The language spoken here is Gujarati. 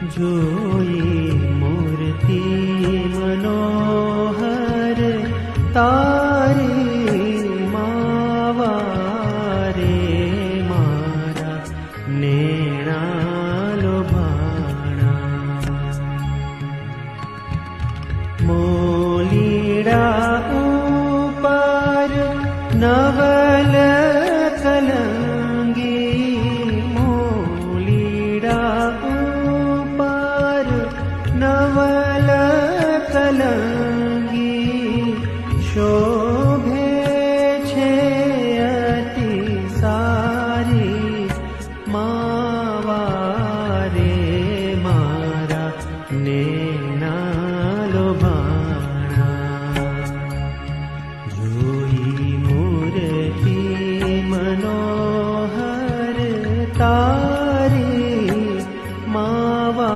જોઈ મૂર્તિ મનોહર તારી માવારે મારા નેણા લોભાણા મોલીડા ઉપર નવલ કલંગી મોલીડા ઉપર નવલ કલંગી શોભે છે અતિ સારી માવારે મારા નેણા લોભાણા જોઈ મૂર્તિ મનોહર તારી માવા